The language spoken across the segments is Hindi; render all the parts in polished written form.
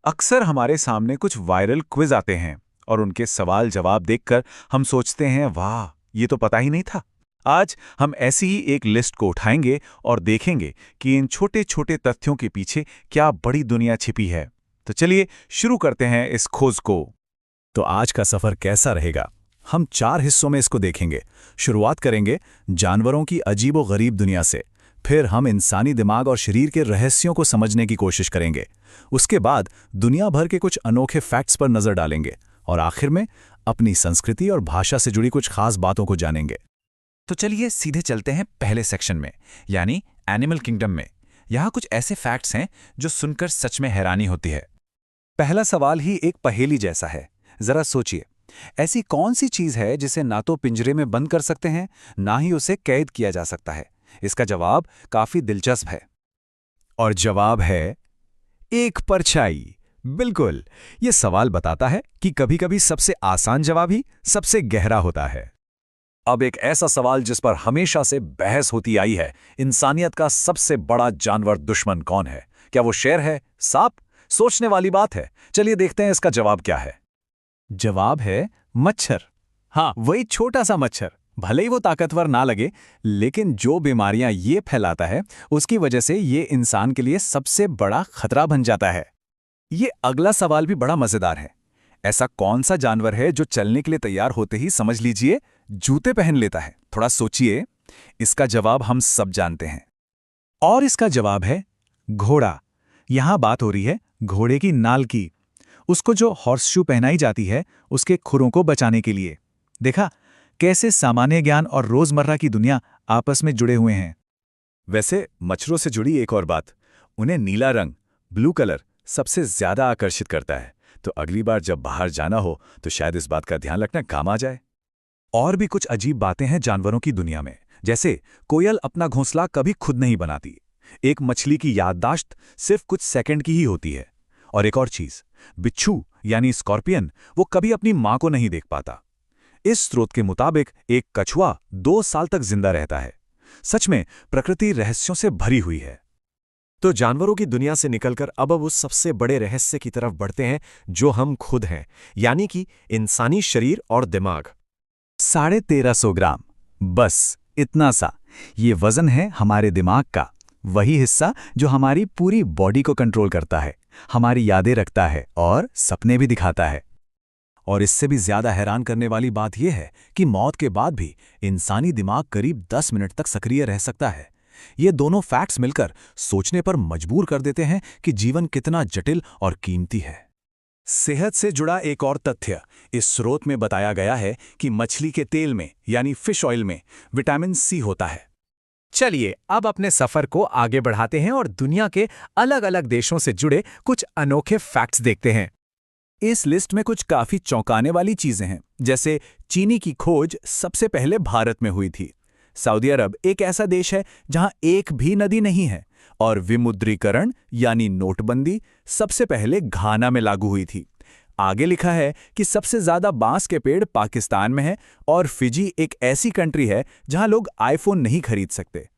अक्सर हमारे सामने कुछ वायरल क्विज आते हैं और उनके सवाल जवाब देखकर हम सोचते हैं, वाह, ये तो पता ही नहीं था। आज हम ऐसी ही एक लिस्ट को उठाएंगे और देखेंगे कि इन छोटे छोटे तथ्यों के पीछे क्या बड़ी दुनिया छिपी है। तो चलिए शुरू करते हैं इस खोज को। तो आज का सफर कैसा रहेगा? हम 4 हिस्सों में इसको देखेंगे। शुरुआत करेंगे जानवरों की अजीबो-गरीब दुनिया से। फिर हम इंसानी दिमाग और शरीर के रहस्यों को समझने की कोशिश करेंगे। उसके बाद दुनिया भर के कुछ अनोखे फैक्ट्स पर नजर डालेंगे और आखिर में अपनी संस्कृति और भाषा से जुड़ी कुछ खास बातों को जानेंगे। तो चलिए सीधे चलते हैं पहले सेक्शन में, यानी एनिमल किंगडम में। यहाँ कुछ ऐसे फैक्ट्स हैं जो सुनकर सच में हैरानी होती है। पहला सवाल ही एक पहेली जैसा है। जरा सोचिए, ऐसी कौन सी चीज है जिसे ना तो पिंजरे में बंद कर सकते हैं, ना ही उसे कैद किया जा सकता है? इसका जवाब काफी दिलचस्प है। और जवाब है एक परछाई। बिल्कुल, ये सवाल बताता है कि कभी-कभी सबसे आसान जवाब ही सबसे गहरा होता है। अब एक ऐसा सवाल जिस पर हमेशा से बहस होती आई है, इंसानियत का सबसे बड़ा जानवर दुश्मन कौन है? क्या वो शेर है, सांप? सोचने वाली बात है। चलिए देखते हैं इसका जवाब क्या है। जवाब है मच्छर। हाँ, वही छोटा सा मच्छर। भले ही वो ताकतवर ना लगे, लेकिन जो बीमारियां ये फैलाता है उसकी वजह से ये इंसान के लिए सबसे बड़ा खतरा बन जाता है। ये अगला सवाल भी बड़ा मजेदार है। ऐसा कौन सा जानवर है जो चलने के लिए तैयार होते ही, समझ लीजिए, जूते पहन लेता है? थोड़ा सोचिए। इसका जवाब हम सब जानते हैं, और इसका जवाब है घोड़ा। यहां बात हो रही है घोड़े की नाल की। उसको जो हॉर्सशू पहनाई जाती है उसके खुरों को बचाने के लिए। देखा कैसे सामान्य ज्ञान और रोजमर्रा की दुनिया आपस में जुड़े हुए हैं। वैसे मच्छरों से जुड़ी एक और बात, उन्हें नीला रंग, ब्लू कलर सबसे ज्यादा आकर्षित करता है। तो अगली बार जब बाहर जाना हो तो शायद इस बात का ध्यान रखना काम आ जाए। और भी कुछ अजीब बातें हैं जानवरों की दुनिया में, जैसे कोयल अपना घोंसला कभी खुद नहीं बनाती। एक मछली की याददाश्त सिर्फ कुछ सेकंड की ही होती है। और एक और चीज, बिच्छू यानी स्कॉर्पियन, वो कभी अपनी मां को नहीं देख पाता। इस स्रोत के मुताबिक एक कछुआ 2 साल तक जिंदा रहता है। सच में प्रकृति रहस्यों से भरी हुई है। तो जानवरों की दुनिया से निकलकर अब उस सबसे बड़े रहस्य की तरफ बढ़ते हैं जो हम खुद हैं, यानी कि इंसानी शरीर और दिमाग। 1350 ग्राम, बस इतना सा। ये वजन है हमारे दिमाग का, वही हिस्सा जो हमारी पूरी बॉडी को कंट्रोल करता है, हमारी यादें रखता है और सपने भी दिखाता है। और इससे भी ज्यादा हैरान करने वाली बात यह है कि मौत के बाद भी इंसानी दिमाग करीब 10 मिनट तक सक्रिय रह सकता है। ये दोनों फैक्ट्स मिलकर सोचने पर मजबूर कर देते हैं कि जीवन कितना जटिल और कीमती है। सेहत से जुड़ा एक और तथ्य, इस स्रोत में बताया गया है कि मछली के तेल में यानी फिश ऑयल में विटामिन सी होता है। चलिए अब अपने सफर को आगे बढ़ाते हैं और दुनिया के अलग अलग देशों से जुड़े कुछ अनोखे फैक्ट्स देखते हैं। इस लिस्ट में कुछ काफी चौंकाने वाली चीजें हैं, जैसे चीनी की खोज सबसे पहले भारत में हुई थी। सऊदी अरब एक ऐसा देश है जहां एक भी नदी नहीं है। और विमुद्रीकरण यानी नोटबंदी सबसे पहले घाना में लागू हुई थी। आगे लिखा है कि सबसे ज्यादा बांस के पेड़ पाकिस्तान में है और फिजी एक ऐसी कंट्री है जहां लोग आईफोन नहीं खरीद सकते।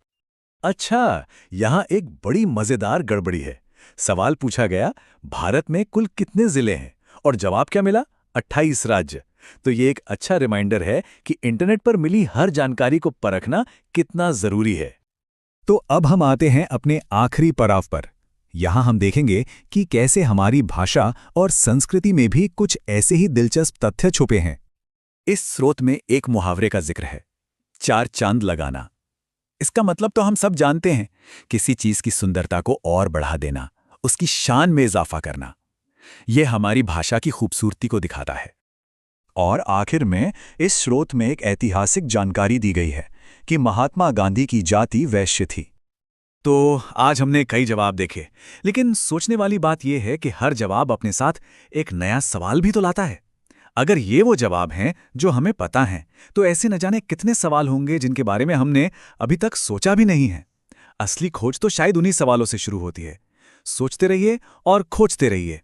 अच्छा, यहां एक बड़ी मजेदार गड़बड़ी है। सवाल पूछा गया, भारत में कुल कितने जिले हैं? और जवाब क्या मिला? 28 राज्य। तो ये एक अच्छा रिमाइंडर है कि इंटरनेट पर मिली हर जानकारी को परखना कितना जरूरी है। तो अब हम आते हैं अपने आखिरी पड़ाव पर। यहां हम देखेंगे कि कैसे हमारी भाषा और संस्कृति में भी कुछ ऐसे ही दिलचस्प तथ्य छुपे हैं। इस स्रोत में एक मुहावरे का जिक्र है, 4 चांद लगाना। इसका मतलब तो हम सब जानते हैं, किसी चीज की सुंदरता को और बढ़ा देना, उसकी शान में इजाफा करना। यह हमारी भाषा की खूबसूरती को दिखाता है। और आखिर में इस स्रोत में एक ऐतिहासिक जानकारी दी गई है कि महात्मा गांधी की जाति वैश्य थी। तो आज हमने कई जवाब देखे, लेकिन सोचने वाली बात यह है कि हर जवाब अपने साथ एक नया सवाल भी तो लाता है। अगर ये वो जवाब हैं जो हमें पता हैं, तो ऐसे न जाने कितने सवाल होंगे जिनके बारे में हमने अभी तक सोचा भी नहीं है। असली खोज तो शायद उन्हीं सवालों से शुरू होती है। सोचते रहिए और खोजते रहिए।